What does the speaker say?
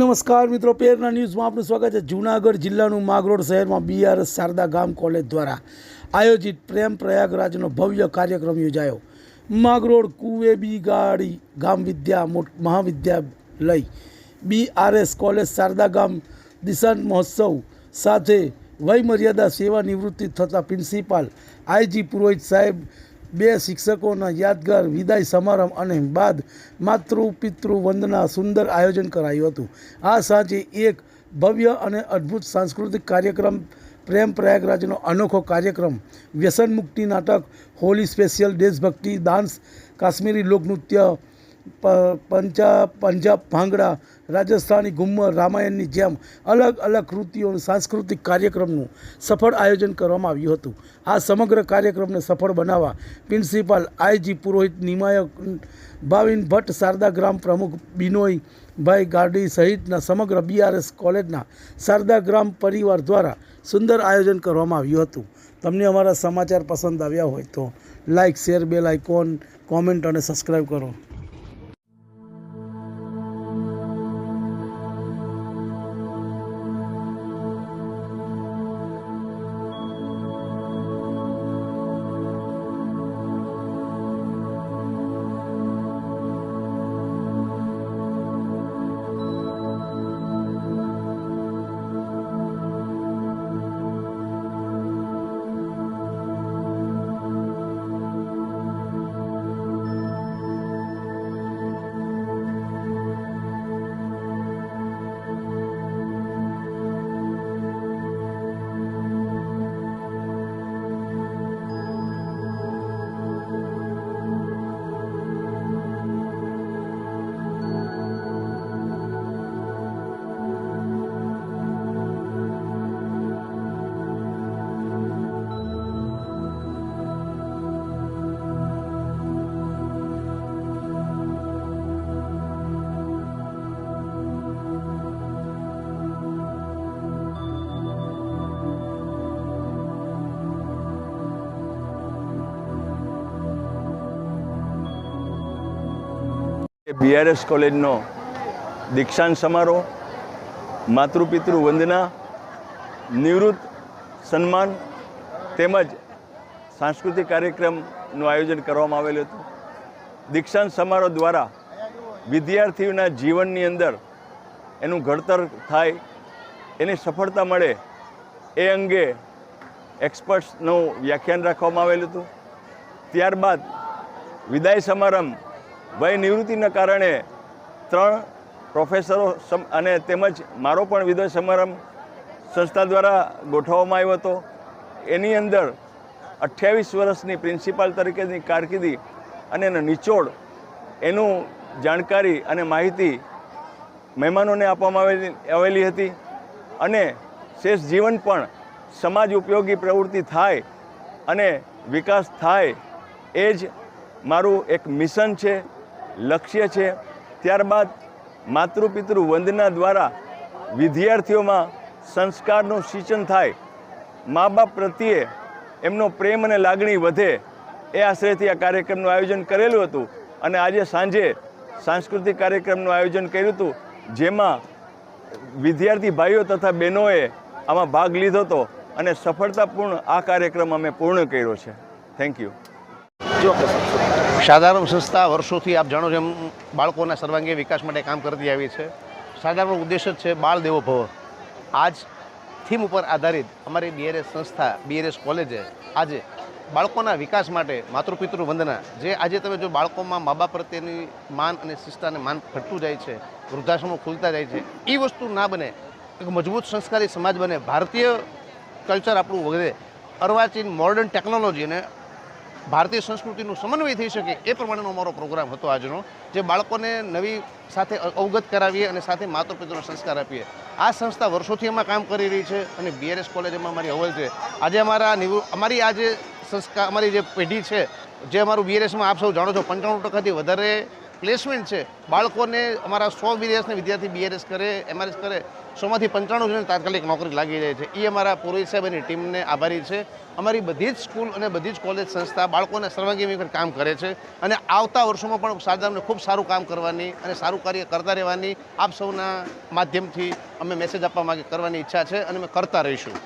નમસ્કાર મિત્રો, પેરના ન્યૂઝમાં આપનું સ્વાગત છે। જૂનાગઢ જિલ્લાનું માગરોળ શહેરમાં બીઆરએસ શારદા ગામ કોલેજ દ્વારા આયોજિત પ્રેમ પ્રયાગરાજનો ભવ્ય કાર્યક્રમ યોજાયો। માગરોળ કુવેબી ગાડી ગામ વિદ્યા મહાવિદ્યાલય બીઆરએસ કોલેજ શારદા ગામ દિશાંત મહોત્સવ સાથે વયમર્યાદા સેવા નિવૃત્તિ થતા પ્રિન્સિપાલ આઈજી પુરોહિત સાહેબ, બે શિક્ષકોના યાદગાર વિદાય સમારંભ અને બાદ માતૃ પિતૃ વંદના સુંદર આયોજન કરાયું હતું। આ સાંજે એક ભવ્ય અને અદ્ભુત સાંસ્કૃતિક કાર્યક્રમ પ્રેમ પ્રયાગરાજનો અનોખો કાર્યક્રમ, વ્યસન મુક્તિ નાટક, હોલી સ્પેશિયલ, દેશભક્તિ ડાન્સ, કાશ્મીરી લોકનૃત્ય, પંજાબ ભાંગડા, રાજસ્થાની ઘુમ્મર, રામાયણની જેમ અલગ અલગ કૃતિઓ સાંસ્કૃતિક કાર્યક્રમનું સફળ આયોજન કરવામાં આવ્યું હતું। આ સમગ્ર કાર્યક્રમને સફળ બનાવવા પ્રિન્સિપાલ આઈજી પુરોહિત, નિમાયક ભાવિન ભટ્ટ, શારદા ગ્રામ પ્રમુખ બિનોયભાઈ ગાડી સહિતના સમગ્ર બીઆરએસ કોલેજના શારદા ગ્રામ પરિવાર દ્વારા સુંદર આયોજન કરવામાં આવ્યું હતું। તમને અમારા સમાચાર પસંદ આવ્યા હોય તો like, share, bell icon, comment અને સબસ્ક્રાઈબ કરો। બીઆરએસ કોલેજનો દીક્ષાંત સમારોહ, માતૃપિતૃ વંદના, નિવૃત્ત સન્માન તેમજ સાંસ્કૃતિક કાર્યક્રમનું આયોજન કરવામાં આવેલું હતું। દીક્ષાંત સમારોહ દ્વારા વિદ્યાર્થીઓના જીવનની અંદર એનું ઘડતર થાય, એની સફળતા મળે એ અંગે એક્સપર્ટ્સનું વ્યાખ્યાન રાખવામાં આવેલું હતું। ત્યારબાદ વિદાય સમારંભ, વય નિવૃત્તિના કારણે 3 પ્રોફેસરો અને તેમજ મારો પણ વિદાય સમારંભ સંસ્થા દ્વારા ગોઠવવામાં આવ્યો હતો। એની અંદર 28 વર્ષની પ્રિન્સિપાલ તરીકેની કારકિર્દી અને એનો નિચોડ, એનું જાણકારી અને માહિતી મહેમાનોને આપવામાં આવેલી હતી અને શેષ જીવન પણ સમાજ ઉપયોગી પ્રવૃત્તિ થાય અને વિકાસ થાય એ જ મારું એક મિશન છે, લક્ષ્ય છે। ત્યારબાદ માતૃપિતૃ વંદના દ્વારા વિદ્યાર્થીઓમાં સંસ્કારનું સિંચન થાય, મા બાપ પ્રત્યે એમનો પ્રેમ અને લાગણી વધે એ આશયથી આ કાર્યક્રમનું આયોજન કરેલું હતું અને આજે સાંજે સાંસ્કૃતિક કાર્યક્રમનું આયોજન કર્યું હતું, જેમાં વિદ્યાર્થી ભાઈઓ તથા બહેનોએ આમાં ભાગ લીધો હતો અને સફળતાપૂર્ણ આ કાર્યક્રમ અમે પૂર્ણ કર્યો છે। Thank you. શારદાગ્રામ સંસ્થા વર્ષોથી આપ જાણો છો એમ બાળકોના સર્વાંગીય વિકાસ માટે કામ કરતી આવી છે। શારદાગ્રામનો ઉદ્દેશ્ય જ છે બાળ દેવો ભવ। આજ થીમ ઉપર આધારિત અમારી બીઆરએસ સંસ્થા બીઆરએસ કોલેજે આજે બાળકોના વિકાસ માટે માતૃપિતૃ વંદના, જે આજે તમે જો બાળકોમાં મા બાપ પ્રત્યેની માન અને શિસ્તને માન ઘટતું જાય છે, વૃદ્ધાશ્રમો ખુલતા જાય છે, એ વસ્તુ ના બને, એક મજબૂત સંસ્કારી સમાજ બને, ભારતીય કલ્ચર આપણું વધે, અર્વાચીન મોડર્ન ટેકનોલોજી અને ભારતીય સંસ્કૃતિનું સમન્વય થઈ શકે એ પ્રમાણેનો અમારો પ્રોગ્રામ હતો આજનો, જે બાળકોને નવી સાથે અવગત કરાવીએ અને સાથે માતૃપિતૃનો સંસ્કાર આપીએ। આ સંસ્થા વર્ષોથી એમાં કામ કરી રહી છે અને બીઆરએસ કોલેજમાં અમારી અવ્વલ છે। આજે અમારી આ જે સંસ્કાર, અમારી જે પેઢી છે, જે અમારું બીઆરએસમાં આપ સૌ જાણો છો 95% વધારે પ્લેસમેન્ટ છે બાળકોને અમારા 100 બીઆરએસના વિદ્યાર્થી બીઆરએસ કરે એમઆરએસ કરે 100માંથી 95 જણને તાત્કાલિક નોકરી લાગી જાય છે. એ અમારા પુરોહિત સાહેબ અને ટીમને આભારી છે. અમારી બધી જ સ્કૂલ અને બધી જ કોલેજ સંસ્થા બાળકોને સર્વાંગી વિકાસ કામ કરે છે અને આવતા વર્ષોમાં પણ શારદામને ખૂબ સારું કામ કરવાની અને સારું કાર્ય કરતા રહેવાની આપ સૌના માધ્યમથી અમે મેસેજ આપવા માંગે કરવાની ઈચ્છા છે અને અમે કરતા રહીશું.